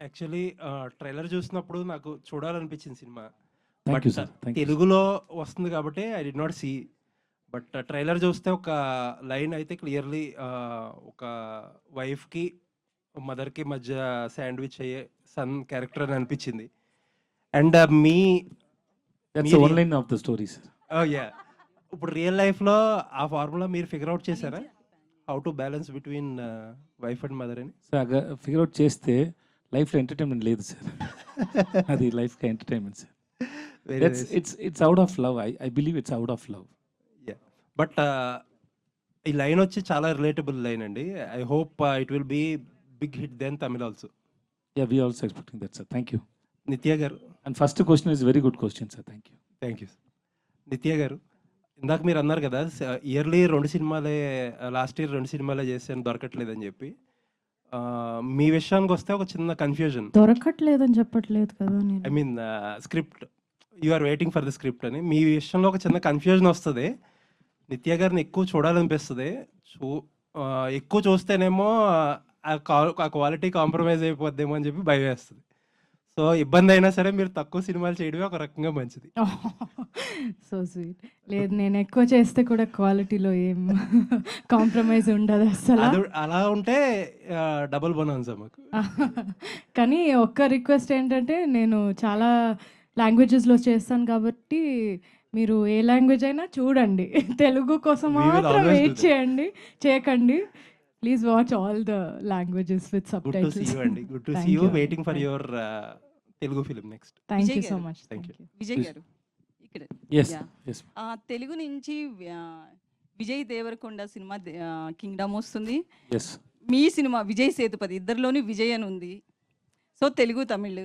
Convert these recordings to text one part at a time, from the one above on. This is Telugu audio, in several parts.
యాక్చువల్లీ ట్రైలర్ చూసినప్పుడు నాకు చూడాలనిపించింది సినిమా. Thank but you sir. Thank you. తెలుగులో వస్తుంది కాబట్టి I did not see. But trailer చూస్తే ఒక లైన్ అయితే క్లియర్లీ ఒక వైఫ్‌కి, మదర్‌కి మధ్య శాండ్‌విచ్ అయ్యే సన్ క్యారెక్టర్ అని అనిపించింది. And that's one line of the story sir. Yeah! ఇప్పుడు రియల్ లైఫ్‌లో ఆ ఫార్ములా మీరు ఫిగర్ ఔట్ చేసారా? How to balance between wife and mother అని? సార్ ఫిగర్ అవుట్ చేస్తే లైఫ్‌లో ఎంటర్‌టైన్‌మెంట్ లేదు సార్. అది లైఫ్‌కి entertainment sir. Very that's nice. It's out of love. I believe it's out of love. Yeah! But ఈ లైన్ వచ్చి చాలా రిలేటబుల్ లైన్ అండి. I hope it will be big hit then Tamil also. Ya we also expecting that sir. Thank you. Nithya garu. And first question is very good question sir. Thank you. Thank you. Nithya garu, ఇందాక మీరు అన్నారు కదా! ఇయర్లీ 2 సినిమాలే, లాస్ట్ ఇయర్ 2 సినిమాలే చేశాను దొరకట్లేదని చెప్పి. మీ విషయానికొస్తే ఒక చిన్న కన్‌ఫ్యూజన్. దొరకట్లేదని చెప్పట్లేదు కదా ఐ నేను. Mean script. You are waiting for the script అని. మీ విషయంలో ఒక చిన్న కన్‌ఫ్యూజన్ వస్తది. నిత్య గారిని ఎక్కువ చూడాలనిపిస్తది. ఎక్కువ చూస్తేనేమో ఆ క్వాలిటీ కాంప్రమైజ్ అయిపోద్దేమో అని చెప్పి భయమేస్తది. సో, ఇబ్బందయినా సరే మీరు తక్కువ సినిమాలు చేయడమే ఒక రకంగా మంచిది. So sweet. లేదు, నేను ఎక్కువ చేస్తే కూడా క్వాలిటీలో ఏం కాంప్రమైజ్ ఉండదు అస్సల. అలా ఉంటే డబుల్ బోనన్సా మాకు. కానీ ఒక్క రిక్వెస్ట్ ఏంటంటే, నేను చాలా లాంగ్వేజెస్‌లో చేస్తాను కాబట్టి మీరు ఏ లాంగ్వేజ్ అయినా చూడండి. తెలుగు కోసం We will మాత్రం always do వెయిట్ that. చేయకండి. Please watch all the languages with good to see subtitles. You అండి. Good to see thank you. You. Waiting for your Telugu film next. Thank Vijay you so garu. Much. Thank thank you. You. Vijay Please. Garu ఇక్కడ యెస్. Yeah yes. తెలుగు నుంచి విజయ్ దేవరకొండ సినిమా కింగ్డమ్ వస్తుంది. యెస్. మీ సినిమా విజయ్ సేతుపతి, ఇద్దరిలోని విజయ్ అని ఉంది. సో తెలుగు తమిళ్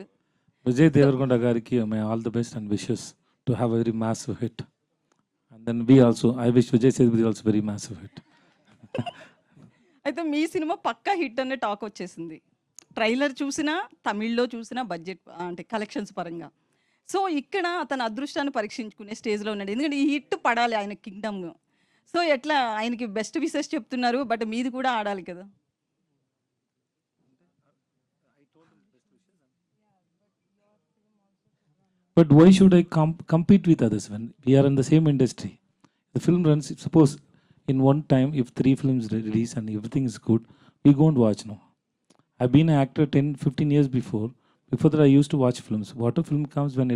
విజయ్ దేవరకొండ గారికి my all the best and wishes to have a very massive hit. And then we also I wish Vijay Sethupathi also very massive hit. అయితే మీ సినిమా పక్కా హిట్ అనే టాక్ వచ్చేసింది. ట్రైలర్ చూసినా, తమిళ్లో చూసినా, బడ్జెట్ అంటే కలెక్షన్స్ పరంగా. సో ఇక్కడ అతని అదృష్టాన్ని పరీక్షించుకునే స్టేజ్లో ఉన్నాడు. ఎందుకంటే ఈ హిట్ పడాలి ఆయన కింగ్డమ్. సో ఎట్లా ఆయనకి బెస్ట్ విషెస్ చెప్తున్నారు, బట్ మీది కూడా ఆడాలి కదా. But why should I compete with others when we are in the same industry? The film runs, suppose in one time, if 3 films release and everything is good, we go and watch now. I've been an actor 10, 15 years before. Before that, I used to watch films. What a film comes when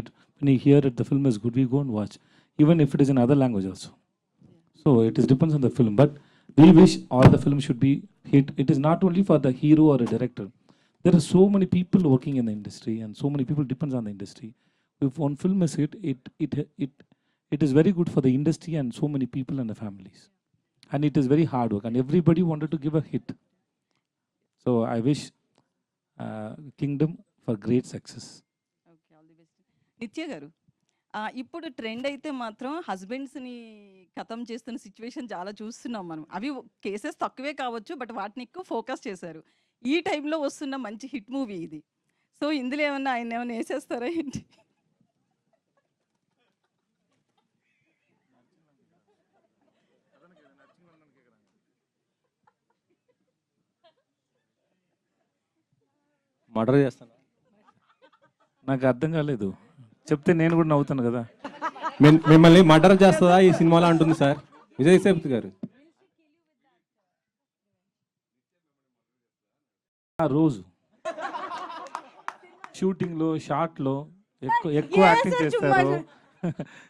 you hear it, the film is good, we go and watch. Even if it is in other language also. So it is depends on the film. But we wish all the films should be hit. It is not only for the hero or a director. There are so many people working in the industry and so many people depends on the industry. If one film is hit, it is very good for the industry and so many people and the families. And it is very hard work and everybody wanted to give a hit. So I wish Kingdom for great success. Okay, all the best. నిత్య గారు, ఇప్పుడు ట్రెండ్ అయితే మాత్రం హస్బెండ్స్ని ఖతం చేస్తున్న సిచ్యువేషన్ చాలా చూస్తున్నాం మనం. అవి కేసెస్ తక్కువే కావచ్చు, బట్ వాటిని ఎక్కువ ఫోకస్ చేశారు. ఈ టైంలో వస్తున్న మంచి హిట్ మూవీ ఇది. సో ఇందులో ఏమన్నా ఆయన ఏమైనా వేసేస్తారా ఏంటి? మర్డర్ చేస్తాను. నాకు అర్థం కాలేదు, చెప్తే నేను కూడా నవ్వుతాను కదా. మిమ్మల్ని మర్డర్ చేస్తుందా ఈ సినిమాలో అంటుంది సార్ విజయ్ సేతుపతి గారు. ఆ రోజు షూటింగ్లో షార్ట్లో ఎక్కువ యాక్టింగ్ చేస్తారు.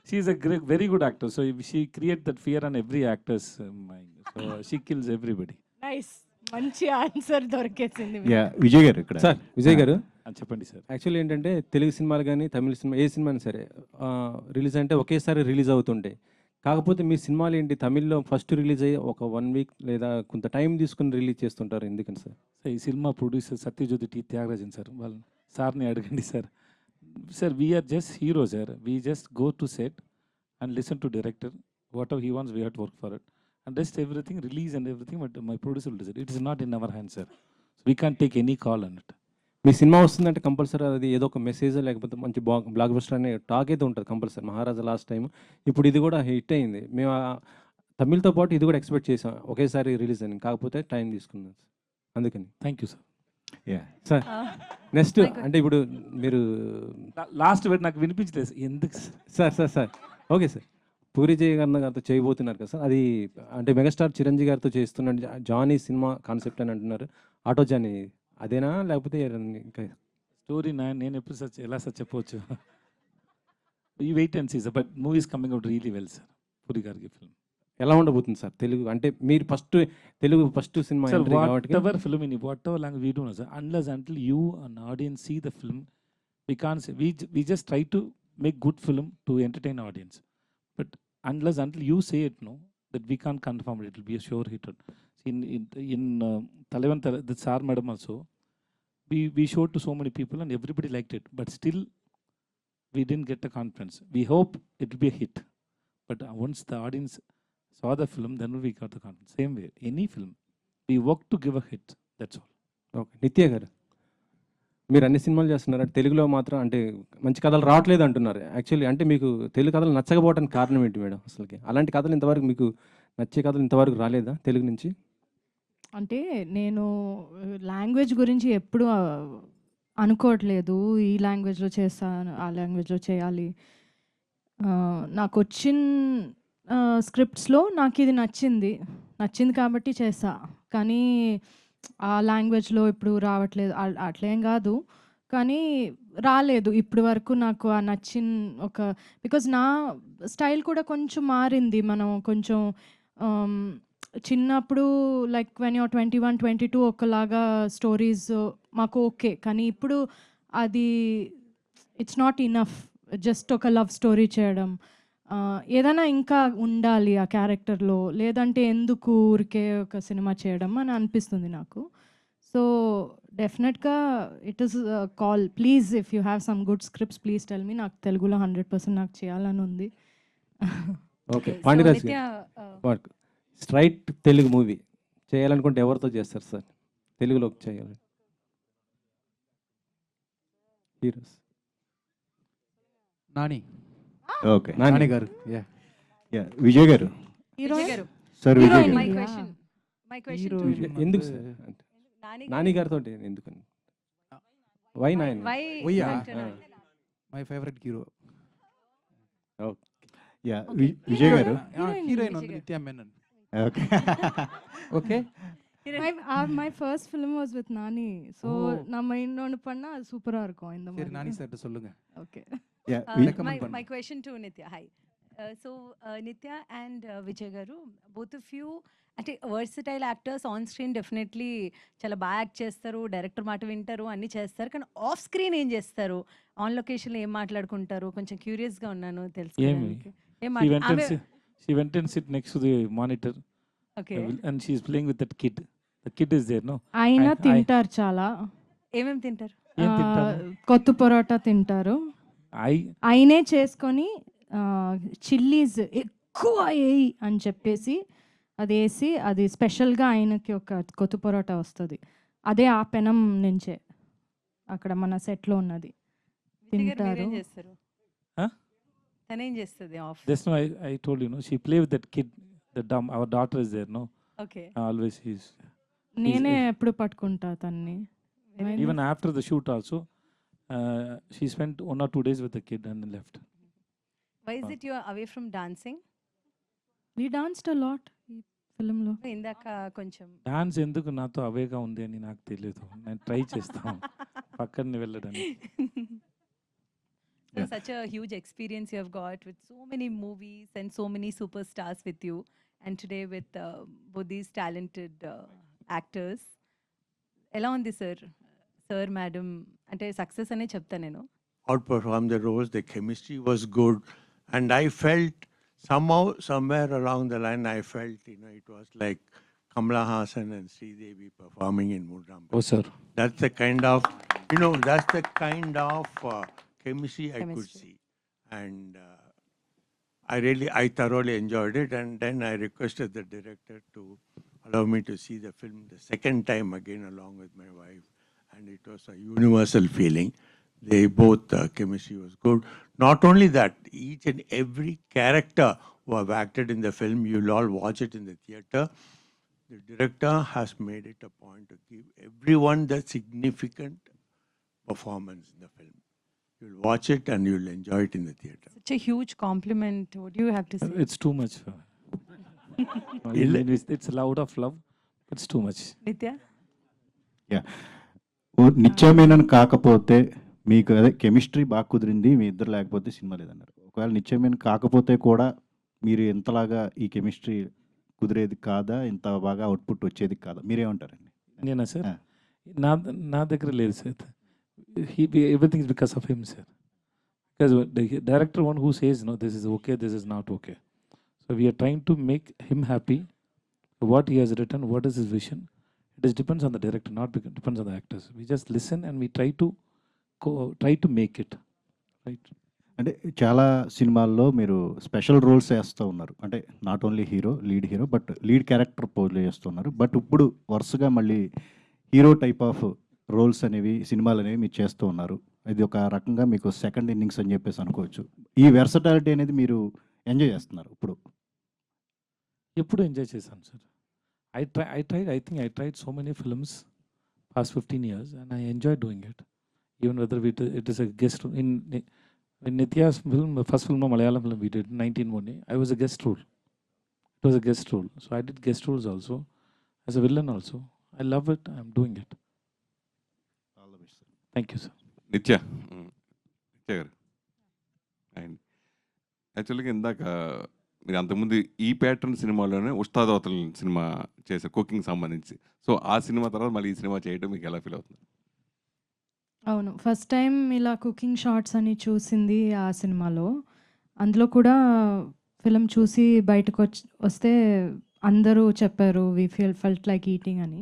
She is a very good actor. So she create that fear on every actors mind. So she kills everybody. Nice, మంచి ఆన్సర్ దొరికేసింది. విజయ్ గారు ఇక్కడ సార్. విజయ్ గారు చెప్పండి సార్. యాక్చువల్లీ ఏంటంటే తెలుగు సినిమాలు కానీ తమిళ సినిమా ఏ సినిమా అయినా సరే రిలీజ్ అంటే ఒకేసారి రిలీజ్ అవుతుంటాయి. కాకపోతే మీ సినిమాలు ఏంటి తమిళ్లో ఫస్ట్ రిలీజ్ అయ్యి ఒక 1 వీక్ లేదా కొంత టైం తీసుకుని రిలీజ్ చేస్తుంటారు, ఎందుకని సార్? ఈ సినిమా producer Sathya Jyothi T Thyagarajan sir, వాళ్ళ సార్ని అడగండి sir. Sir we're just hero sir. We just go to set and listen to director. Whatever he wants we have to work for it and rest everything release and everything. But my producer will decide. It is not in our hand sir. So we can't take any call on it. మీ సినిమా వస్తుందంటే కంపల్సరీ అది ఏదో ఒక మెసేజ్ లేకపోతే మంచి బ్లాక్ బస్టర్ అనే టాక్ అయితే ఉంటుంది కంపల్సరీ. మహారాజా లాస్ట్ టైం, ఇప్పుడు ఇది కూడా హిట్ అయింది. మేము తమిళ్తో పాటు ఇది కూడా ఎక్స్పెక్ట్ చేసాం ఒకేసారి రిలీజ్ అని, కాకపోతే టైం తీసుకున్నాం అందుకని. Thank you sir. Sir next అంటే ఇప్పుడు మీరు లాస్ట్ వేట్ నాకు వినిపించలేదు ఎందుకు సార్ ఓకే సార్ పూరి జయకర్ణ గారితో చేయబోతున్నారు కదా సార్ అది అంటే మెగాస్టార్ చిరంజీవి గారితో చేస్తున్న జానీ సినిమా కాన్సెప్ట్ అని అంటున్నారు ఆటో జానీ అదేనా లేకపోతే ఇంకా స్టోరీ నేను ఎప్పుడు సచ్ ఎలా సచ్ చెప్పవచ్చు ఈ wait and see sir but movies coming out really well sir Puri గారికి ఫిల్మ్ ఎలా ఉండబోతుంది సార్ తెలుగు అంటే మీరు Telugu first cinema Sir, entry కాబట్టి whatever film in whatever language we do, no, sir, unless until you an audience see the film, we can't say we just try to make good film to entertain audience. But unless until you say it, no, that we can't confirm it. It will be a sure hit. In Talavan the Sar Madam also, we showed to so many people and everybody liked it. But still, we didn't get the confidence. We hope it will be a hit. But once the audience saw the film, then we got the confidence. Same way, any film, we work to give a hit. That's all. Okay నిత్య గారు మీరు అన్ని సినిమాలు చేస్తున్నారు తెలుగులో మాత్రం అంటే మంచి కథలు రావట్లేదు అంటున్నారు యాక్చువల్లీ అంటే మీకు తెలుగు కథలు నచ్చకపోవడానికి కారణం ఏంటి మేడం అసలుకి అలాంటి కథలు ఇంతవరకు మీకు నచ్చే కథలు ఇంతవరకు రాలేదా తెలుగు నుంచి అంటే నేను లాంగ్వేజ్ గురించి ఎప్పుడు అనుకోవట్లేదు ఈ లాంగ్వేజ్లో చేస్తాను ఆ లాంగ్వేజ్లో చేయాలి నాకు వచ్చిన స్క్రిప్ట్స్లో నాకు ఇది నచ్చింది కాబట్టి చేసా కానీ ఆ లాంగ్వేజ్లో ఇప్పుడు రావట్లేదు అట్లేం కాదు కానీ రాలేదు ఇప్పటి వరకు నాకు ఆ నచ్చిన ఒక బికాజ్ నా స్టైల్ కూడా కొంచెం మారింది మనం కొంచెం చిన్నప్పుడు లైక్ వెన్ యూర్ 21-22 ఒకలాగా స్టోరీస్ మాకు ఓకే కానీ ఇప్పుడు అది ఇట్స్ నాట్ ఇనఫ్ జస్ట్ ఒక లవ్ స్టోరీ చేయడం ఏదైనా ఇంకా ఉండాలి ఆ క్యారెక్టర్లో లేదంటే ఎందుకు ఊరికే ఒక సినిమా చేయడం అని అనిపిస్తుంది నాకు సో డెఫినెట్గా it is call please if you have some good scripts please tell me నాకు తెలుగులో 100% నాకు చేయాలని ఉంది ఓకే పాండిరాజ్ గారు స్ట్రైట్ తెలుగు మూవీ చేయాలనుకుంటే ఎవరితో చేస్తారు సార్ తెలుగులో చేయాలి heroes Nani okay Nani garu Vijay garu heroine sir Vijay Heroine. Garu My question Hero- to ఎందుకు సార్ నాని గారితో ఎందుకని why Nani why Uya. My favourite hero ya Vijay garu heroine ఉంది Nithya Menon okay okay my first film was with Nani so Oh. நம்ம இன்னொன்னு பண்ணா அது சூப்பரா இருக்கும் இந்த சரி நானி மாதிரி சார் சொல்லுங்க okay yeah recommend My pannu. question to Nitya. Hi. Nitya and Vijay Garu, both of you, అంటే versatile actors on screen definitely చాలా బాగా యాక్ట్ చేస్తారు డైరెక్టర్ మాట వింటారు అన్నీ చేస్తారు కానీ ఆఫ్ స్క్రీన్ ఏం చేస్తారు ఆన్ లొకేషన్లో ఏం మాట్లాడుకుంటారు కొంచెం క్యూరియస్గా ఉన్నాను తెలుసుకోవడానికి she went and sit next to the monitor okay and she's playing with that kid. The kid is there, no? ఆయన I- తింటారు చాలా ఏమేమి తింటారు ఏం తింటారు? కొత్త పరోటా తింటారు ఆయనే చేసుకొని చిల్లీస్ ఎక్కువ వేయి అని చెప్పేసి అది వేసి అది స్పెషల్గా ఆయనకి ఒక కొత్త పరోటా వస్తుంది అదే ఆ పెనం నుంచే అక్కడ మన సెట్లో ఉన్నది విజయ్ గారు తింటారు మీరేం చేస్తారు Huh? తనేం చేస్తుంది of Just now I told you, no? She play with that kid. Our daughter is there, no? Okay Always she's నేనే ఎప్పుడు పట్టుకుంటా తన్ని even after the shoot also. She spent 1 or 2 days with the kid and then left. Why is it you away from dancing we danced a lot ఈ ఫిల్మ్లో ఇందాక కొంచెం డాన్స్ ఎందుకు నాతో అవేగా ఉంది అని నాకు తెలియదు నేను ట్రై చేస్తాను పక్కన వెళ్ళడానికి So such a huge experience you have got with so many movies and so many superstars with you, and today with both these talented actors. ఎలా ఉంది సార్ మేడం అంటే సక్సెస్ అనే చెప్తా నేను outperformed the roles. The chemistry was good, and I felt somehow, somewhere along the line, I felt it was like Kamala Hassan and Sridevi performing in Mudram. Oh sir That's the kind of that's the kind of chemistry I could Chemistry. see, and I thoroughly enjoyed it. And then I requested the director to allow me to see the film the second time again along with my wife, and it was a universal feeling. They both chemistry was good. Not only that, each and every character who have acted in the film, you'll all watch it in the theater. The director has made it a point to give everyone the significant performance in the film. You'll watch it and you'll enjoy it in the theater. Such a huge compliment. What do you have to say? It's too much. It's loud of love, but it's too much. Nitya? Yeah నిత్యమేనని కాకపోతే మీకు అదే కెమిస్ట్రీ బాగా కుదిరింది, మీ ఇద్దరు లేకపోతే సినిమా లేదన్నారు. ఒకవేళ నిత్యమేనని కాకపోతే కూడా మీరు ఎంతలాగా ఈ కెమిస్ట్రీ కుదిరేది కాదా, ఇంత బాగా అవుట్పుట్ వచ్చేది కాదా, మీరేమంటారండి? నేనా సార్? ఆ. నా దగ్గర లేదు sir. Everything is because of him sir. Because the director one who says no this is okay, this is not okay. So we're trying to make him happy. What he has written, what is his vision, it is depends on the director, not depends on the actors. We just listen and we try to make it right. అంటే చాలా సినిమాల్లో మీరు స్పెషల్ రోల్స్ వేస్తూ ఉన్నారు, అంటే not only lead hero but lead character play చేస్తున్నారు. బట్ ఇప్పుడు వరుసగా మళ్ళీ హీరో టైప్ ఆఫ్ రోల్స్ అనేవి సినిమాలు అనేవి మీరు చేస్తూ ఉన్నారు. ఇది ఒక రకంగా మీకు సెకండ్ ఇన్నింగ్స్ అని చెప్పేసి అనుకోవచ్చు. ఈ వెర్సటాలిటీ అనేది మీరు ఎంజాయ్ చేస్తున్నారు ఇప్పుడు? ఎప్పుడు ఎంజాయ్ చేశాను sir. I think I tried so many films past 15 years and I enjoy doing it. Even whether it is a guest role. In Nitya's film, first film, Malayalam film we did, 19 I was a guest role. It was a guest role. So I did guest roles also, as a villain also. I love it, I'm doing it. All the best, sir. Thank you, sir. నిత్య గారు అండ్ యాక్చువల్గా ఇందాక మీరు అంతకుముందు ఈ ప్యాటర్న్ సినిమాలోనే ఉస్తాదవతల సినిమా చేశారు కుకింగ్ సంబంధించి. సో ఆ సినిమా తర్వాత మళ్ళీ ఈ సినిమా చేయడం మీకు ఎలా ఫీల్ అవుతుంది? అవును, ఫస్ట్ టైం ఇలా కుకింగ్ షార్ట్స్ అని చూసింది ఆ సినిమాలో. అందులో కూడా ఫిలిం చూసి బయటకు వస్తే అందరూ చెప్పారు వి ఫెల్ట్ లైక్ ఈటింగ్ అని.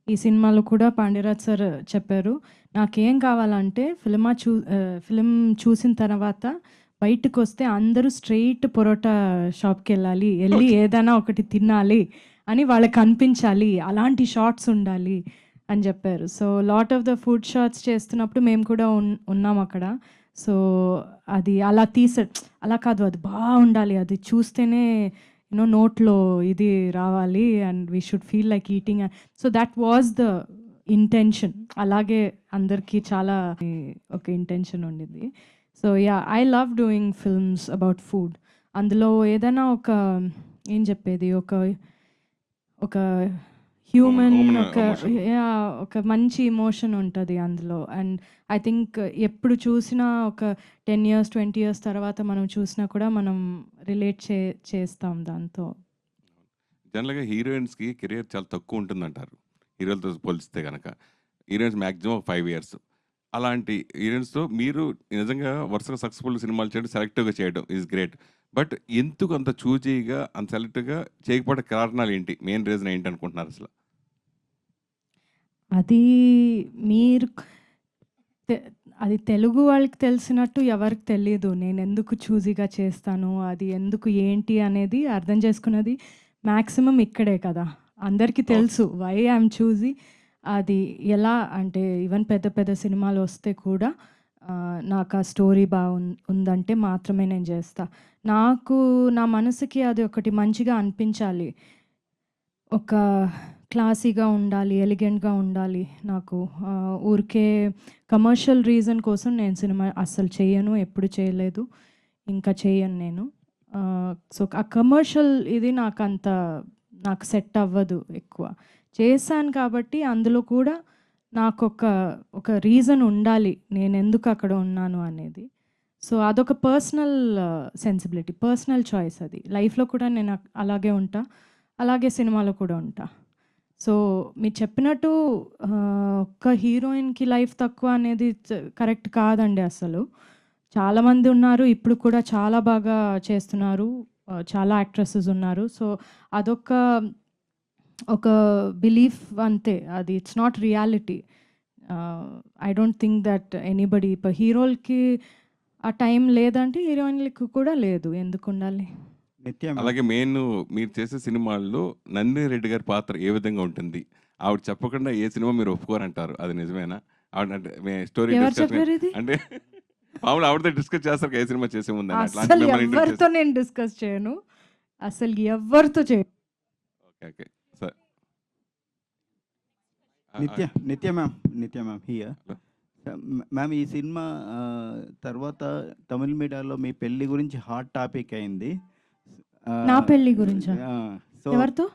ఈ సినిమాలో కూడా పాండ్యరాజ్ సార్ చెప్పారు, నాకేం కావాలంటే ఫిలిం చూసిన తర్వాత బయటకు వస్తే అందరూ స్ట్రెయిట్ పొరోటా షాప్కి వెళ్ళి ఏదైనా ఒకటి తినాలి అని వాళ్ళకి అనిపించాలి, అలాంటి షార్ట్స్ ఉండాలి అని చెప్పారు. So lot of the food shots చేస్తున్నప్పుడు మేము కూడా ఉన్నాం అక్కడ. సో అది అలా అలా కాదు, అది బాగుండాలి, అది చూస్తేనే నోట్లో ఇది రావాలి and we should feel like eating. So that was the intention. అలాగే అందరికీ చాలా ఒక ఇంటెన్షన్ ఉండింది. So yeah, I love doing films about food. అందులో ఏదైనా ఏం చెప్పేది, ఒక హ్యూమన్ ఒక మంచి ఇమోషన్ ఉంటుంది అందులో. అండ్ ఐ థింక్ ఎప్పుడు చూసినా ఒక 10 years 20 years తర్వాత మనం చూసినా కూడా మనం రిలేట్ చేస్తాం దాంతో. జనరల్గా హీరోయిన్స్కి కెరియర్ చాలా తక్కువ ఉంటుందంటారు హీరోలతో పోలిస్తే కనుక. Heroines maximum 5 years. అలాంటి హీరోయిన్స్తో మీరు నిజంగా వరుసగా సక్సెస్ఫుల్ సినిమాలు చేయడం, సెలెక్టివ్గా చేయడం ఈజ్ గ్రేట్. బట్ ఎందుకు అంత చూజీగా అంత సెలెక్టివ్గా చేయకపోవడం కారణాలు ఏంటి, మెయిన్ రీజన్ ఏంటి అనుకుంటున్నారు అసలు? అది తెలుగు వాళ్ళకి తెలిసినట్టు ఎవరికి తెలియదు నేను ఎందుకు చూజీగా చేస్తాను, అది ఎందుకు ఏంటి అనేది అర్థం చేసుకున్నది మ్యాక్సిమం ఇక్కడే కదా. అందరికీ తెలుసు వై ఐఎమ్ చూజీ. అది ఎలా అంటే ఈవెన్ పెద్ద పెద్ద సినిమాలు వస్తే కూడా నాకు ఆ స్టోరీ ఉందంటే మాత్రమే నేను చేస్తా. నా మనసుకి అది ఒకటి మంచిగా అనిపించాలి, ఒక క్లాసీగా ఉండాలి, ఎలిగెంట్గా ఉండాలి. నాకు ఊరికే కమర్షియల్ రీజన్ కోసం నేను సినిమా అస్సలు చేయను, ఎప్పుడు చేయలేదు, ఇంకా చేయను నేను. సో ఆ కమర్షియల్ ఇది నాకు సెట్ అవ్వదు ఎక్కువ. చేశాను కాబట్టి అందులో కూడా నాకు ఒక రీజన్ ఉండాలి నేను ఎందుకు అక్కడ ఉన్నాను అనేది. సో అదొక పర్సనల్ సెన్సిబిలిటీ, పర్సనల్ చాయిస్. అది లైఫ్లో కూడా నేను అలాగే ఉంటా, అలాగే సినిమాలో కూడా ఉంటా. సో మీరు చెప్పినట్టు ఒక్క హీరోయిన్కి లైఫ్ తక్కువ అనేది కరెక్ట్ కాదండి అసలు. చాలామంది ఉన్నారు, ఇప్పుడు కూడా చాలా బాగా చేస్తున్నారు, చాలా యాక్ట్రెసెస్ ఉన్నారు. సో ఒక బిలీఫ్ అంతే, అది it's not reality. I don't think that anybody ఇప్పుడు హీరోలకి ఆ టైం లేదంటే హీరోయిన్లకు కూడా లేదు, ఎందుకు ఉండాలి? అలాగే మెయిన్ మీరు చేసే సినిమాల్లో నందిని రెడ్డి గారి పాత్ర ఏ విధంగా ఉంటుంది? ఆవిడ చెప్పకుండా ఏ సినిమా మీరు ఒప్పుకోరంటారు, అది నిజమేనా? ఆవిడ అంటే స్టోరీ అంటే మామూలు ఆవిడతో డిస్కస్ చేస్తారు ఏ సినిమా చేసే ముందు? అసలు ఎవరితో నేను డిస్కస్ చేయను, అసలు ఎవరితో చేయను. Okay sir. నిత్య మ్యామ్ హియర్. మ్యామ్ ఈ సినిమా తర్వాత తమిళ మీడియాలో మీ పెళ్లి గురించి హాట్ టాపిక్ అయింది. నా పెళ్లి గురించా? సో ఎవరితో?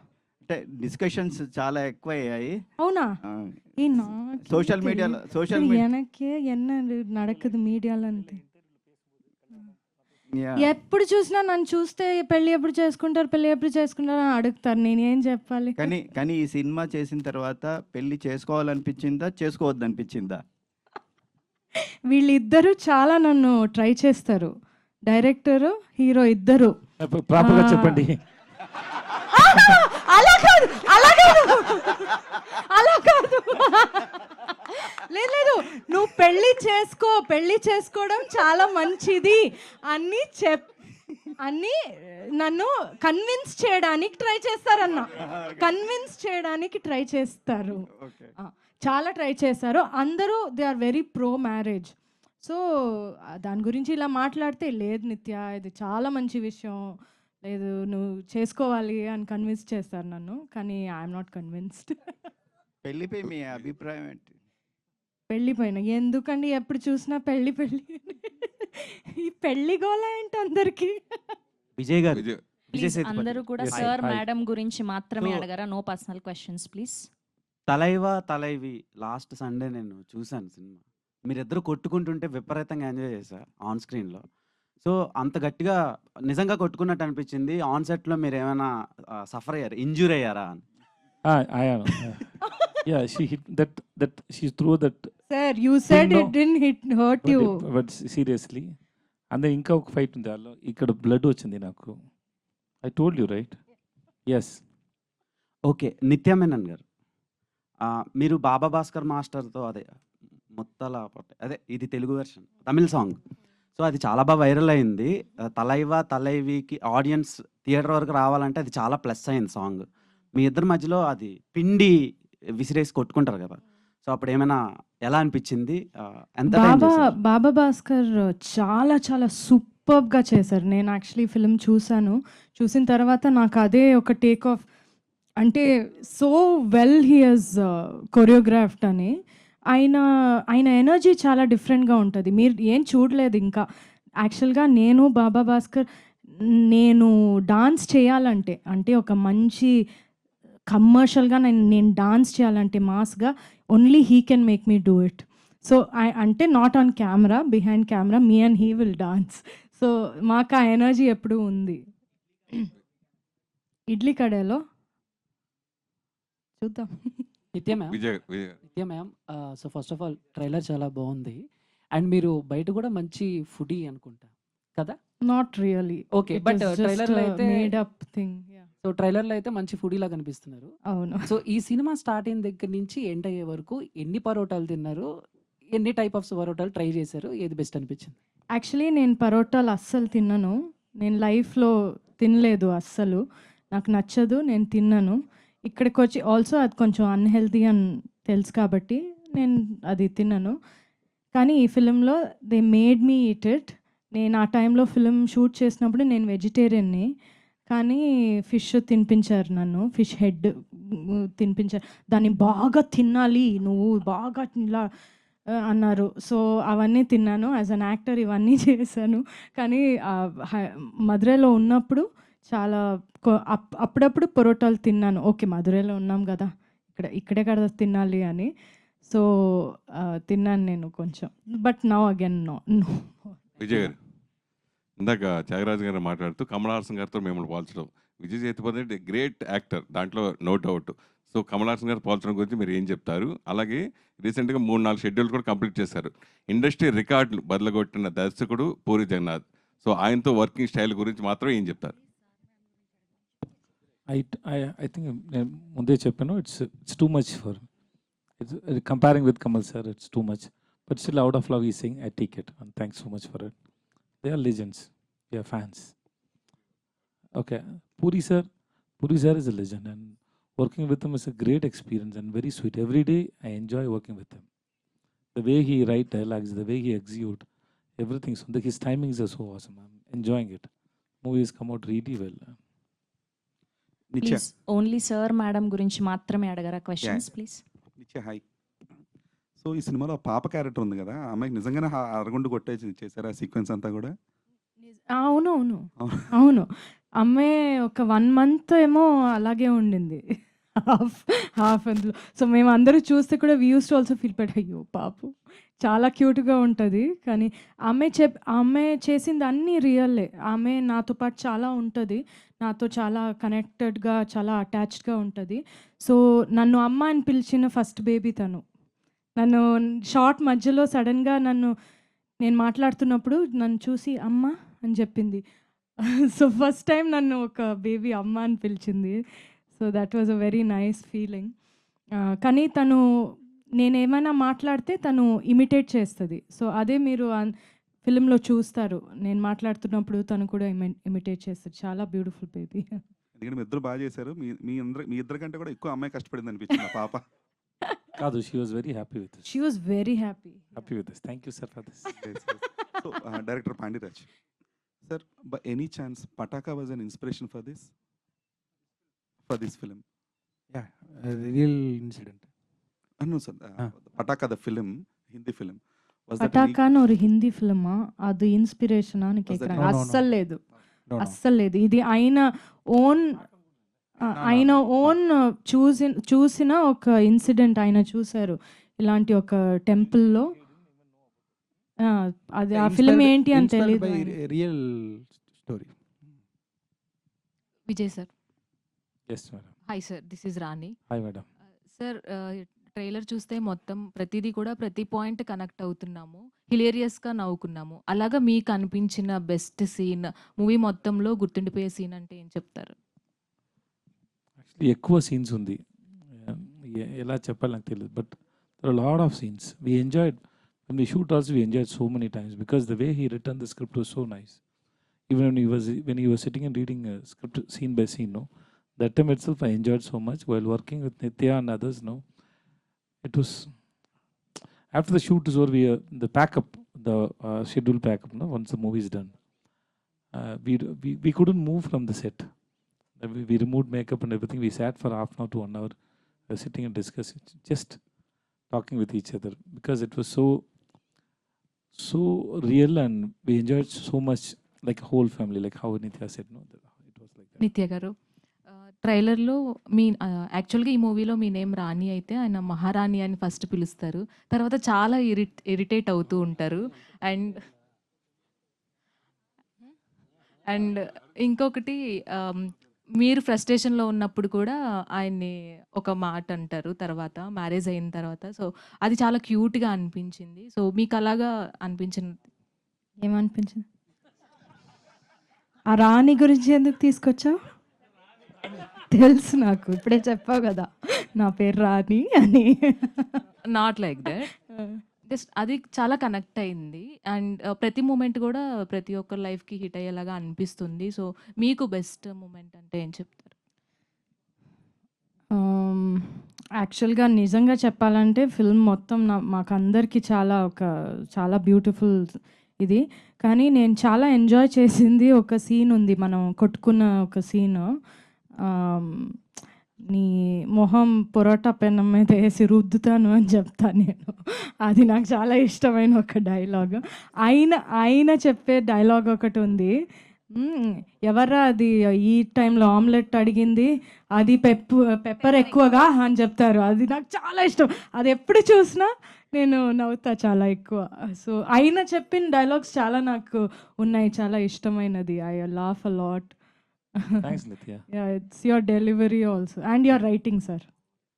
అంటే డిస్కషన్స్ చాలా ఎక్కువయ్యాయి. అవునా? ఈ సోషల్ మీడియాలో எனக்கு என்ன நடக்குது మీడియాలో అంతే. ఎప్పుడు చూసినా నన్ను చూస్తే పెళ్లి ఎప్పుడు చేసుకుంటారు అని అడుగుతారు. నేను ఏం చెప్పాలి? కానీ ఈ సినిమా చేసిన తర్వాత పెళ్లి చేసుకోవాలనిపించిందా, చేసుకోవద్దనిపించిందా? వీళ్ళిద్దరూ చాలా నన్ను ట్రై చేస్తారు, డైరెక్టర్ హీరో ఇద్దరు. ప్రాపర్గా చెప్పండి. అలా కాదు లేదు, నువ్వు పెళ్లి చేసుకోవడం చాలా మంచిది అని నన్ను కన్విన్స్ చేయడానికి ట్రై చేస్తారు. చాలా ట్రై చేశారు అందరూ. They are very pro marriage. So దాని గురించి ఇలా మాట్లాడితే, లేదు నిత్య ఇది చాలా మంచి విషయం, లేదు నువ్వు చేసుకోవాలి అని కన్విన్స్ చేస్తారు నన్ను. కానీ ఐఎమ్ నాట్ కన్విన్స్డ్. పెళ్లిపై మీ అభిప్రాయం ఏంటి? పెళ్ళిపోయిన ఎందుకండి ఎప్పుడు చూసినా పెళ్ళి ఈ పెళ్లి గోల ఏంటి అందరికి? విజయ్ గారు, విజయ్ అందరూ కూడా Yes, సార్ hi. మేడం గురించి మాత్రమే So- అడగరా? No personal questions please. Thalaivi last Sunday నేను చూశాను సినిమా. మీరిద్దరు కొట్టుకుంటుంటే విపరీతంగా ఎంజాయ్ చేశా ఆన్ స్క్రీన్లో. సో అంత గట్టిగా నిజంగా కొట్టుకున్నట్టు అనిపించింది. ఆన్ సెట్లో మీరు ఏమైనా సఫర్ అయ్యారు, ఇంజూర్ అయ్యారా అని? I am. Yeah, she hit that she threw that. Sir, you said No. it didn't hurt you. But seriously, and then ఇంకా ఒక ఫైట్ ఉంది దానిలో. ఇక్కడ బ్లడ్ వచ్చింది నాకు. I told you right? Yes. Okay, నిత్య మేనన్ గారు, మీరు బాబా భాస్కర్ మాస్టర్తో అదే మొత్తల అదే ఇది తెలుగు వెర్షన్ తమిళ సాంగ్. సో అది చాలా బాగా వైరల్ అయింది. తలైవికి ఆడియన్స్ థియేటర్ వరకు రావాలంటే అది చాలా ప్లస్ అయింది సాంగ్. మీ ఇద్దరి మధ్యలో అది పిండి విసిరేసి కొట్టుకుంటారు కదా, సో అప్పుడు ఏమైనా ఎలా అనిపించింది? ఎంత టైం చేశారు? బాబా భాస్కర్ చాలా చాలా సూపర్గా చేశారు. నేను యాక్చువల్లీ ఫిల్మ్ చూసిన తర్వాత నాకు అదే ఒక టేక్ ఆఫ్, అంటే so well he has choreographed అని. ఆయన ఎనర్జీ చాలా డిఫరెంట్గా ఉంటుంది. మీరు ఏం చూడలేదు ఇంకా. యాక్చువల్గా నేను బాబా భాస్కర్ నేను డాన్స్ చేయాలంటే, అంటే ఒక మంచి కమర్షియల్గా నేను డాన్స్ చేయాలంటే మాస్గా, only he can make me do it. So అంటే not on camera, behind camera me and he will dance. So మాకు ఆ ఎనర్జీ ఎప్పుడూ ఉంది. ఇడ్లీ కడేలో చూద్దాం. Nitya ma'am, so first of all trailer చాలా బాగుంది. అండ్ మీరు బయట కూడా మంచి ఫుడీ అనుకుంటా కదా? Not really. ఓకే, బట్ ట్రైలర్లో అయితే మేడ్ అప్ థింగ్. సో ట్రైలర్లో అయితే మంచి ఫుడీలా కనిపిస్తున్నారు. అవును. సో ఈ సినిమా స్టార్ట్ అయిన దగ్గర నుంచి ఎండ్ అయ్యే వరకు ఎన్ని పరోటాలు తిన్నారు, ఎన్ని టైప్ ఆఫ్ పరోటాలు ట్రై చేశారు, ఏది బెస్ట్ అనిపించింది? యాక్చువల్లీ నేను పరోటాలు అస్సలు తిన్నాను. నేను లైఫ్లో తినలేదు అస్సలు. నాకు నచ్చదు, నేను తిన్నాను. ఇక్కడికి వచ్చి ఆల్సో అది కొంచెం అన్హెల్తీ అని తెలుసు కాబట్టి నేను అది తిన్నాను. కానీ ఈ ఫిలింలో they made me eat it. నేను ఆ టైంలో ఫిలిం షూట్ చేసినప్పుడు నేను వెజిటేరియన్ని, కానీ ఫిష్ తినిపించారు నన్ను, ఫిష్ హెడ్ తినిపించారు. దాన్ని బాగా తినాలి నువ్వు, బాగా ఇలా అన్నారు. సో అవన్నీ తిన్నాను. యాజ్ అన్ యాక్టర్ ఇవన్నీ చేశాను. కానీ మధురైలో ఉన్నప్పుడు చాలా అప్పుడప్పుడు పరోటాలు తిన్నాను. ఓకే, మధురైలో ఉన్నాం కదా, ఇక్కడే కదా తినాలి అని. సో తిన్నాను నేను కొంచెం. But now again no. Vijay garu, ఇందాక త్యాగరాజు గారు మాట్లాడుతూ కమల్ హాసన్ గారితో మిమ్మల్ని పోల్చడం, విజయ్ సేతుపతి గ్రేట్ యాక్టర్, దాంట్లో no doubt. So Kamal Haasan garu పోల్చడం గురించి మీరు ఏం చెప్తారు? అలాగే రీసెంట్గా 3-4 షెడ్యూల్ కూడా కంప్లీట్ చేశారు. ఇండస్ట్రీ రికార్డులు బదలగొట్టిన దర్శకుడు పూరి జగన్నాథ్. సో ఆయనతో వర్కింగ్ స్టైల్ గురించి మాత్రం ఏం చెప్తారు? I think నేను ముందే చెప్పాను, it's too much for comparing with Kamal sir. It's too much, but still out of love ఈ thing I take it and thanks so much for it. They are legends, they are fans. Okay, Puri sir is a legend, and working with him is a great experience and very sweet. Every day I enjoy working with him. The way he write dialogues, the way he execute, everything. So his timings are so awesome. I'm enjoying it. Movies come out really well. Please only sir madam గురించి మాత్రమే అడగరా క్వశ్చన్స్ ప్లీజ్? నిత్య హాయ్. సో ఈ సినిమాలో పాప క్యారెక్టర్ ఉంది కదా, ఆ అమ్మాయికి నిజంగానే అరగుండు కొట్టేసి చేశారు ఆ సీక్వెన్స్ అంతా కూడా? అవునవును. అవును. అమ్మాయి ఒక 1 మంత్ ఏమో అలాగే ఉండింది. హాఫ్ అందులో. సో మేమందరూ చూస్తే కూడా we used to also feel but అయ్యో పాపం! చాలా క్యూట్‌గా ఉంటది. కానీ ఆమె చేసింది అన్నీ రియల్లే. ఆమె నాతో పాటు చాలా ఉంటది. నాతో చాలా కనెక్టెడ్‌గా, చాలా అటాచ్డ్‌గా ఉంటది. సో నన్ను అమ్మ అని పిలిచిన ఫస్ట్ బేబీ తను. నన్ను షార్ట్ మధ్యలో సడెన్‌గా నేను మాట్లాడుతున్నప్పుడు నన్ను చూసి అమ్మ అని చెప్పింది. సో ఫస్ట్ టైం నన్ను ఒక బేబీ అమ్మ అని పిలిచింది. So that was a very nice feeling. కానీ తను నేనేమైనా మాట్లాడితే తను ఇమిటేట్ చేస్తది. సో అదే మీరు ఫిల్మ్‌లో చూస్తారు. నేను మాట్లాడుతున్నప్పుడు తను కూడా ఇమిటేట్ చేస్తది. చాలా బ్యూటిఫుల్ బేబీ. ఎందుకంటే మీ ఇద్దరు బాగా చేశారు. మీ ఇద్దరి కంటే కూడా ఎక్కువ అమ్మాయి కష్టపడింది అనిపించింది ఆ పాప. కాదు, she was very happy with this. She was very happy. Happy with this. Thank you sir for this. So director Pandiraj sir, by any chance Pataakha was an inspiration for this film? Yeah, real incident. No sir, Pataakha the film, Hindi film, was that పటాకాన్ ఒక హిందీ ఫిల్మా? అది ఇన్స్పిరేషనా అని Was that- కేకుறாங்க. No, no, no. అస్సలు లేదు. No, no. అస్సలు లేదు. ఇది ఆయన ఓన్ చూసిన ఒక ఇన్సిడెంట్ ఆయన చూసారు. ఇలాంటి ఒక టెంపుల్‌లో. అది ఆ ఫిల్మ్ ఏంటి అని Inspired తెలీదు. by ఆయనకి. real story. Vijay sir. Yes madam. Hi sir, this is Rani. Hi madam. Sir, trailer చూస్తే మొత్తం ప్రతిదీ కూడా ప్రతి పాయింట్ కనెక్ట్ అవుతున్నాము. హిలేరియస్‌గా నవ్వుకున్నాము. అలాగా మీకు అనిపించిన బెస్ట్ సీన్, మూవీ మొత్తంలో గుర్తుండిపోయే సీన్ అంటే ఏం చెప్తారు? యాక్చువల్లీ ఎక్కువ సీన్స్ ఉంది. ఎలా చెప్పాలి నాకు తెలియదు. But there are lot of scenes we enjoyed. When we shoot also we enjoyed so many times because the way he written the script was so nice. Even when he was sitting and reading a script scene by scene, no, that time itself I enjoyed so much while working with Nitya and others. No, it was after the shoot is over, the pack-up, the schedule pack-up. No, once the movie is done, we couldn't move from the set. We removed makeup and everything. We sat for half an hour to 1 hour, sitting and discussing, just talking with each other because it was so real and we enjoyed so much. Like a whole family, like how Nitya said, no, it was like that. నిత్య గారు, ట్రైలర్‌లో యాక్చువల్‌గా ఈ మూవీలో మీ నేమ్ రాణి అయితే ఆయన మహారాణి అని ఫస్ట్ పిలుస్తారు. తర్వాత చాలా ఇరిటేట్ అవుతూ ఉంటారు. అండ్ ఇంకొకటి, మీరు ఫ్రస్ట్రేషన్‌లో ఉన్నప్పుడు కూడా ఆయన్ని ఒక మాట అంటారు తర్వాత, మ్యారేజ్ అయిన తర్వాత. సో అది చాలా క్యూట్‌గా అనిపించింది. సో మీకు అలాగా అనిపించింది? ఏమనిపించింది? ఆ రాణి గురించి ఎందుకు తీసుకొచ్చావు? తెలుసు నాకు. ఇప్పుడే చెప్పావు కదా నా పేరు రాణి అని. Not like that. జస్ట్ అది చాలా కనెక్ట్ అయింది. అండ్ ప్రతి మూమెంట్ కూడా ప్రతి ఒక్కరి లైఫ్‌కి హిట్ అయ్యేలాగా అనిపిస్తుంది. సో మీకు బెస్ట్ మూమెంట్ అంటే ఏం చెప్తారు? యాక్చువల్‌గా నిజంగా చెప్పాలంటే ఫిల్మ్ మొత్తం మాకందరికీ చాలా బ్యూటిఫుల్ ఇది. కానీ నేను చాలా ఎంజాయ్ చేసింది ఒక సీన్ ఉంది. మనం కొట్టుకున్న ఒక సీను. నీ మొహం పొరోటా పెనం మీద వేసి రుద్దుతాను అని చెప్తాను నేను. అది నాకు చాలా ఇష్టమైన ఒక డైలాగ్. ఆయన చెప్పే డైలాగ్ ఒకటి ఉంది. ఎవర్రా అది ఈ టైంలో ఆమ్లెట్ అడిగింది, అది పెప్పర్ ఎక్కువగా అని చెప్తారు. అది నాకు చాలా ఇష్టం. అది ఎప్పుడు చూసినా నేను నవ్వుతా చాలా ఎక్కువ. సో ఆయన చెప్పిన డైలాగ్స్ చాలా నాకు ఉన్నాయి, చాలా ఇష్టమైనది. I laugh a lot. Thanks Nithya. Yeah, it's your delivery also and your writing sir.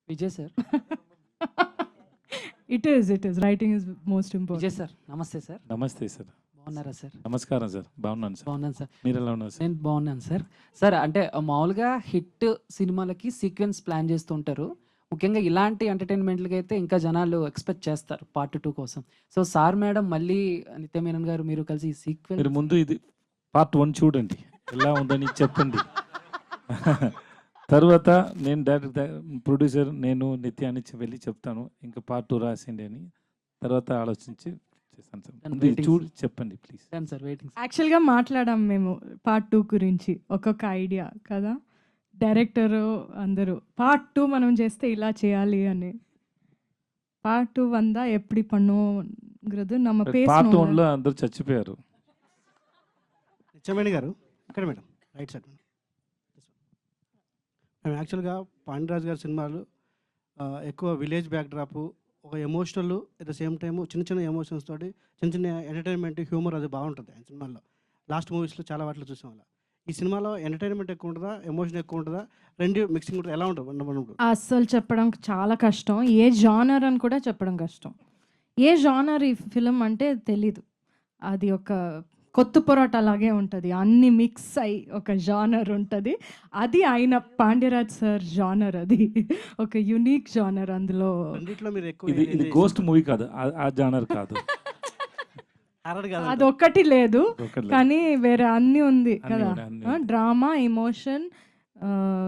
Vijay sir. It is writing is most important. Vijay sir, నమస్తే సార్. నమస్తే సార్. బాగున్నారా సార్? నమస్కారం సార్. బాగున్నాను సార్. బాగున్నాను సార్. మీరు ఎలా ఉన్నారు సార్? నేను బాగున్నాను సార్. సార్, అంటే మామూలుగా హిట్ సినిమాలకి సీక్వెన్స్ ప్లాన్ చేస్తుంటారు. ముఖ్యంగా ఇలాంటి ఎంటర్టైన్మెంట్లకి అయితే ఇంకా జనాలు ఎక్స్పెక్ట్ చేస్తారు పార్ట్ 2 కోసం. సో సార్ మేడం మళ్ళీ నిత్య మేనన్ గారు మీరు కలిసి ఈ సీక్వెన్స్ మీరు ముందు ఇది పార్ట్ 1 చూడండి, ఎలా ఉందని చెప్పండి. తర్వాత నేను డైరెక్టర్ ప్రొడ్యూసర్ నేను నిత్య అని వెళ్ళి చెప్తాను ఇంకా పార్ట్ 2 రాసిండి అని. తర్వాత ఆలోచించి చేస్తాను సార్. చూడు చెప్పండి ప్లీజ్. Sir waiting. యాక్చువల్గా మాట్లాడాం మేము పార్ట్ 2 గురించి, ఒక్కొక్క ఐడియా కదా. డైరెక్టరు అందరూ పార్ట్ 2 మనం చేస్తే ఇలా చేయాలి అని. பாட்டு வந்தா எப்படி பண்ணுங்கிறது நம்ம పార్ట్ பேசணும். వన్లో అందరూ చచ్చిపోయారు. నిత్యమేని గారు ఇక్కడ మేడం రైట్ సైడ్ మేము యాక్చువల్గా పాండిరాజ్ గారి సినిమాలు ఎక్కువ విలేజ్ బ్యాక్డ్రాప్, ఒక emotional at the same time చిన్న చిన్న ఎమోషన్స్ తోటి చిన్న చిన్న ఎంటర్టైన్మెంట్ హ్యూమర్ అది బాగుంటుంది ఆయన సినిమాల్లో. లాస్ట్ మూవీస్లో చాలా వాటిలో చూసాం అలా. ఈ సినిమాలో ఎంటర్టైన్మెంట్ ఎక్కువ ఉంటుందా, ఎమోషన్ ఎక్కువ ఉంటుందా, రెండు మిక్సింగ్ ఉంటుంది, ఎలా ఉంటుంది? అస్సలు చెప్పడం చాలా కష్టం. ఏ జానర్ అని కూడా చెప్పడం కష్టం. ఏ జానర్ ఈ ఫిలిం అంటే తెలీదు. అది ఒక కొత్త పొరాట అలాగే ఉంటుంది. అన్ని మిక్స్ అయి ఒక జానర్ ఉంటుంది. అది ఆయన పాండ్యరాజ్ సార్ జానర్. అది ఒక యునిక్ జానర్. అందులో రెండిట్లో మీరు ఎక్కువ ఇది గోస్ట్ మూవీ కాదు, ఆ జానర్ కాదు. అది ఒక్కటి లేదు కానీ వేరే అన్ని ఉంది అన్ని కదా. ఉన్నాయి, అన్ని ఉన్నాయి. Drama, emotion,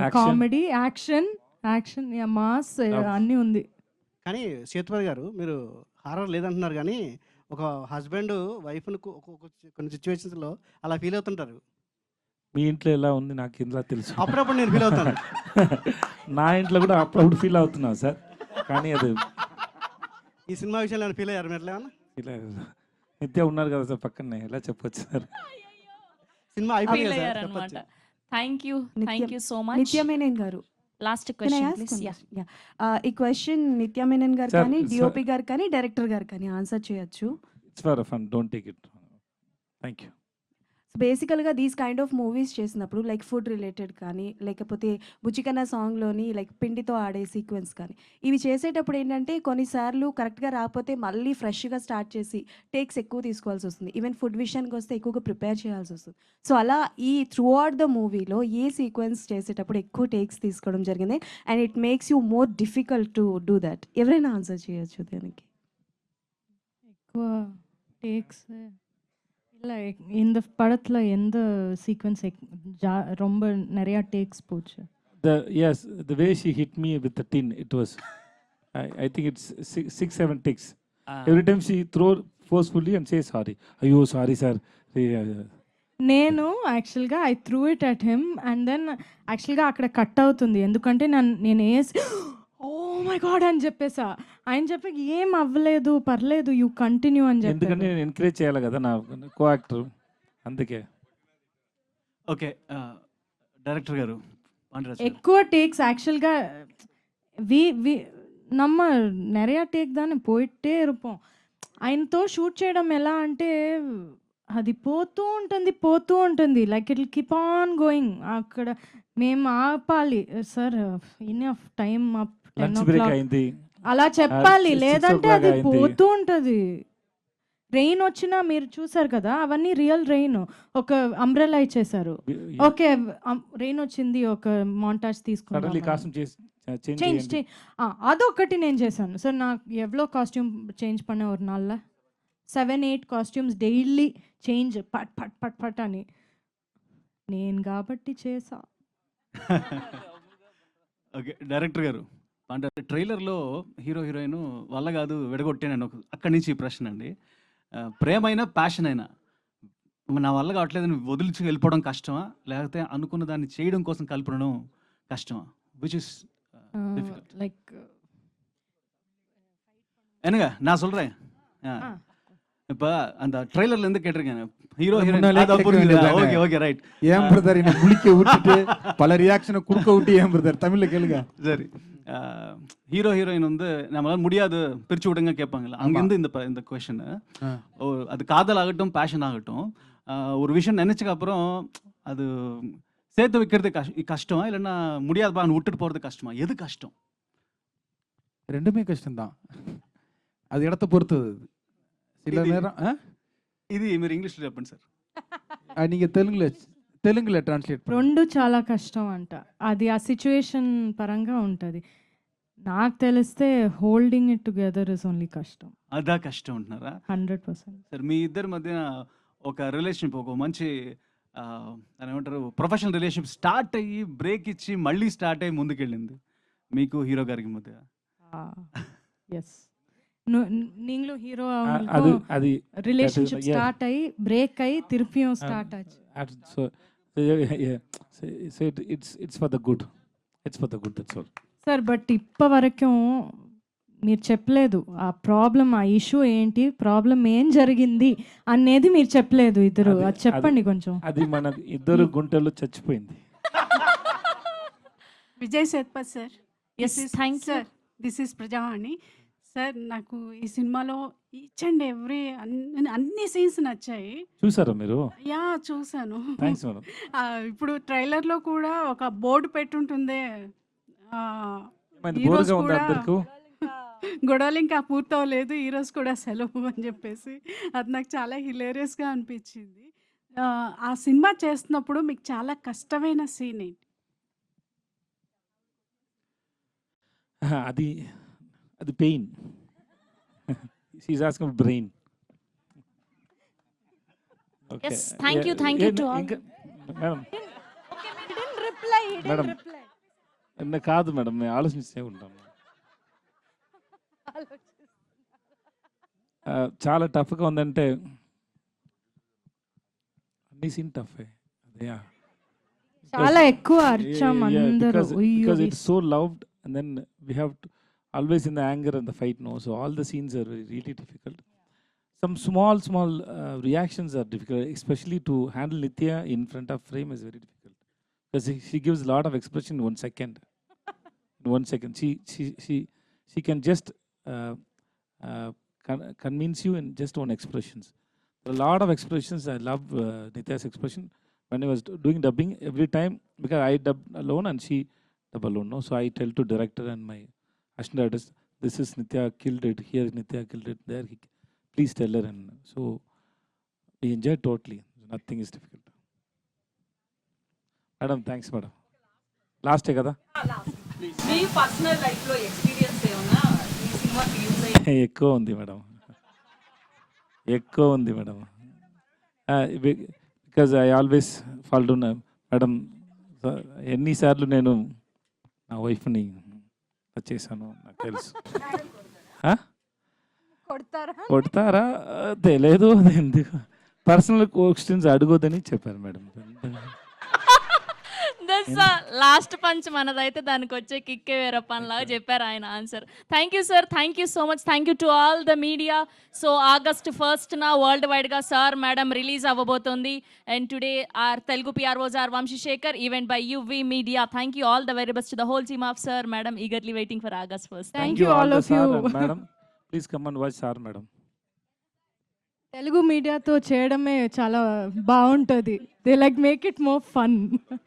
Action. Comedy, action, mass అన్నీ ఉంది. కానీ సేతుపతి గారు మీరు హారర్ లేదంటున్నారు కానీ ఒక హస్బెండ్ వైఫ్ని కొన్ని సిచ్యువేషన్స్లో అలా ఫీల్ అవుతుంటారు. మీ ఇంట్లో ఎలా ఉంది నాకు ఇంట్లో తెలుసు. అప్పుడప్పుడు నేను ఫీల్ అవుతాను. నా ఇంట్లో కూడా అప్పుడప్పుడు ఫీల్ అవుతున్నాను సార్. కానీ అది ఈ సినిమా విషయంలో నేను ఫీల్ అయ్యారు మీరు ఎట్లా ఏమన్నా? ఇలా నిత్య ఉన్నారు కదా సార్ పక్కనే, ఎలా చెప్పొచ్చు సార్. సినిమా ఫీల్ అయిపోయింది సార్ అయ్యారనమాట. చెప్పొచ్చు. Thank you so much. నిత్య మేనన్ గారు, last Can I question ask please. one yeah question? Yeah. ఈ క్వశ్చన్ నిత్య మేనన్ గారు Sir, కానీ sir. డిఓపి గారు కానీ డైరెక్టర్ గారు కానీ ఆన్సర్ చేయొచ్చు. It's for fun, don't take it. Thank you. So బేసికల్గా దీస్ కైండ్ ఆఫ్ మూవీస్ చేసినప్పుడు లైక్ ఫుడ్ రిలేటెడ్ కానీ లేకపోతే బుచ్చికన్న సాంగ్లోని లైక్ పిండితో ఆడే సీక్వెన్స్ కానీ ఇవి చేసేటప్పుడు ఏంటంటే కొన్నిసార్లు కరెక్ట్గా రాకపోతే మళ్ళీ ఫ్రెష్గా స్టార్ట్ చేసి టేక్స్ ఎక్కువ తీసుకోవాల్సి వస్తుంది. ఈవెన్ ఫుడ్ విషయానికి వస్తే ఎక్కువగా ప్రిపేర్ చేయాల్సి వస్తుంది. సో అలా ఈ త్రూ అవుట్ ద మూవీలో ఏ సీక్వెన్స్ చేసేటప్పుడు ఎక్కువ టేక్స్ తీసుకోవడం జరిగింది and it makes you more difficult to do that? ఎవరైనా ఆన్సర్ చేయొచ్చు దానికి. ఎక్కువ టేక్స్ இல்லை இந்த படத்தில் எந்த சீக்வன்ஸ் ரொம்ப நிறையா டேக்ஸ் போச்சு? Yes, the way she hit me with the tin, it was, I think it's 6-7 takes. Every time she throw forcefully and say sorry. Ayyo, sorry sir. నేను యాక్చువల్గా I threw it at him and then యాక్చువల్గా అక్కడ కట్ అవుతుంది. ఎందుకంటే నేను వేసి ఓ మై గాడ్ అని చెప్పేసా. ఆయన చెప్పి ఏం అవ్వలేదు, పర్లేదు, యూ కంటిన్యూ అని చెప్పి. ఎందుకంటే నేను ఎంకరేజ్ చేయాలి కదా నా కో యాక్టర్, అందుకే. ఓకే డైరెక్టర్ గారు పాండ్యరాజ్ ఎక్కువ టేక్స్ ஆக்சுவல்గా நம்ம நிறையா டேக் தானே போயிட்டே இருப்போம். ఆయనతో షూట్ చేయడం ఎలా అంటే అది పోతూ ఉంటుంది like it will keep on going. అక్కడ మేము ఆపాలి sir, enough time up 10 lunch break o'clock అయింది, అలా చెప్పాలి, 6 లేదంటే o'clock అది అయింది. పోతూ ఉంటుంది. రెయిన్ వచ్చినా మీరు చూసారు కదా, అవన్నీ రియల్ రెయిన్. ఒక అంబ్రెలా ఇచ్చేసారు. ఓకే రెయిన్ వచ్చింది, ఒక మాంటాజ్ సడన్లీ తీసుకున్నాం, కాస్ట్యూమ్ చేంజ్ சேஞ்ச் చేయండి. అదొకటి నేను చేశాను సార్. నాకు ఎவ்வளோ కాస్ట్యూమ్ చేంజ్ பண்ண ஒரு நாளில் 7-8 కాస్ట్యూమ్స్ డైలీ చేంజ్ పట్ పట్ పట్ పట్ అని. నేను కాబట్టి చేసా. ఓకే డైరెక్టర్ గారు పాండ్యరాజ్ ట్రైలర్లో హీరో హీరోయిన్ వల్ల కాదు విడగొట్టాను అక్కడి నుంచి ఈ ప్రశ్న అండి. ప్రేమ అయినా ప్యాషన్ అయినా నా వల్ల కావట్లేదు వదిలించి వెళ్ళిపోవడం కష్టమా, లేకపోతే అనుకున్న దాన్ని చేయడం కోసం కలపడం కష్టమా? విచ్ ఇస్ லைக் என்னங்க நான் சொல்கிறேன். இப்போ அந்த ட்ரெய்லர்ல இருந்து கேட்டிருக்கேன் ஹீரோ முன்னாலே ஹீரோயின் கேட்க வேண்டியது ஓகே ஓகே ரைட். ஏன் பிரதர் என்ன முழிக்க விட்டுட்டு பல ரியாக்ஷனை கொடுக்க விட்டு ஏன் பிரதர் தமிழ்ல கேளுங்க. சரி ஹீரோ ஹீரோயின் வந்து நம்மளால முடியாது பிரிச்சு விடுங்க கேட்பாங்கல்ல, அங்கேருந்து இந்த கொஷன். அது காதல் ஆகட்டும் பேஷன் ஆகட்டும், ஒரு விஷயம் நினைச்சதுக்கு அப்புறம் அது சேர்த்து வைக்கிறது கஷ்டமா இல்லைன்னா முடியாதுப்பான்னு விட்டுட்டு போகிறது கஷ்டமா? எது கஷ்டம்? ரெண்டுமே கஷ்டம்தான், அது இடத்த பொறுத்தது. சில நேரம் ఇది మీరు ఇంగ్లీష్లో చెప్పండి సార్. நீங்க తెలుగులో ట్రాన్స్లేట్ రెండు చాలా కష్టం అంట. అది ఆ సిచ్యువేషన్ పరంగా ఉంటుంది. నాకు తెలిస్తే holding it together is only కష్టం. అదా కష్టం అంటున్నారా? 100%. సార్ మీ ఇద్దరి మధ్య ఒక రిలేషన్షిప్, ఒక మంచి అని ఏమంటారు ప్రొఫెషనల్ రిలేషన్షిప్ స్టార్ట్ అయ్యి బ్రేక్ ఇచ్చి మళ్ళీ స్టార్ట్ అయ్యి ముందుకెళ్ళింది మీకు హీరో గారికి మధ్య. ఎస్, நீங்களும் ஹீரோ అది ரிலேஷன்ஷிப் ஸ்டார்ட் ஆகி பிரேக் ஆகி திருப்பியும் ஸ்டார்ட் ஆச்சு. So it's for the good, it's for the good, that's all. Sir but இப்போ வரைக்கும் మీరు చెప్పలేదు ఆ ప్రాబ్లం, ఆ ఇష్యూ ఏంటి, ప్రాబ్లం ఏం జరిగింది అనేది మీరు చెప్పలేదు ఇద్దరు. అది చెప్పండి కొంచెం. అది మన ఇద్దరు గుంటలు చచ్చిపోయింది. Vijay Sethupathi sir. Yes, thank you. Sir this is Prajavani sir. నాకు ఈ సినిమాలో ఈచ్ అండ్ ఎవ్రీ అన్ని సీన్స్ నచ్చాయి. చూసారా మీరు? యా చూశాను. Thanks madam. ఇప్పుడు ట్రైలర్లో కూడా ఒక బోర్డు పెట్టుంటుందే, బోర్గా ఉంది అందరికీ. గొడవలు ఇంకా పూర్తవలేదు, ఈరోజు కూడా సెలవు అని చెప్పేసి అది నాకు చాలా హిలేరియస్గా అనిపించింది. ఆ సినిమా చేస్తున్నప్పుడు మీకు చాలా కష్టమైన సీన్ ఏంటి? అది అది pain. She's asking brain. Yes, thank you to all. Madam madam కాదు మేడం, మేము ఆలోచిస్తూ ఉంటాము. చాలా టఫ్గా ఉందంటే అన్ని సీన్ టఫే. చాలా ఎక్కువ అరిచాం అందరూ. Because it's so loved and then we have to always in the anger and the fight, no, so all the scenes are really difficult. Some small reactions are difficult, especially to handle Nithya in front of frame is very difficult because she gives a lot of expression in 1 second. In 1 second she can just convince you in just one expressions. There are a lot of expressions. I love Nithya's expression when I was doing dubbing every time, because I dub alone and she dub alone, no, so I tell to director and my assistant artist, this is Nithya killed it here, Nithya killed it there, please tell her, and so we enjoy totally. Nothing is difficult. Madam, thanks madam. Last day kada me personal లైఫ్లో ఎక్స్పీరియన్స్ ఏమన్నా ఈ సినిమాకి యూజ్ అయ్యి? ఎక్కువ ఉంది మేడం, ఎక్కువ ఉంది madam. Because I always fall down madam. ఎన్నిసార్లు నేను నా వైఫ్ని చేశాను నాకు తెలుసు. కొడతారా తెలియదు, అది ఎందుకు పర్సనల్ క్వశ్చన్స్ అడగొద్దని చెప్పారు మేడం. లాస్ట్ పంచ్ మనదైతే దానికి వచ్చే కిక్కే వేరే పనిలాగా చెప్పారు ఆయన answer. Thank you sir, thank you so much. Thank you to all the media. So August 1st world వైడ్గా సార్ మేడం రిలీజ్ అవ్వబోతుంది. And today our Telugu PROs are Vamsi Shekar, event by UV media. Thank you all the very best to the whole team of sir madam, eagerly waiting for August 1st. Thank you all of you. Madam please come and watch sir madam. Telugu మీడియాతో చేయడమే చాలా బాగుంటుంది. They like make it more fun.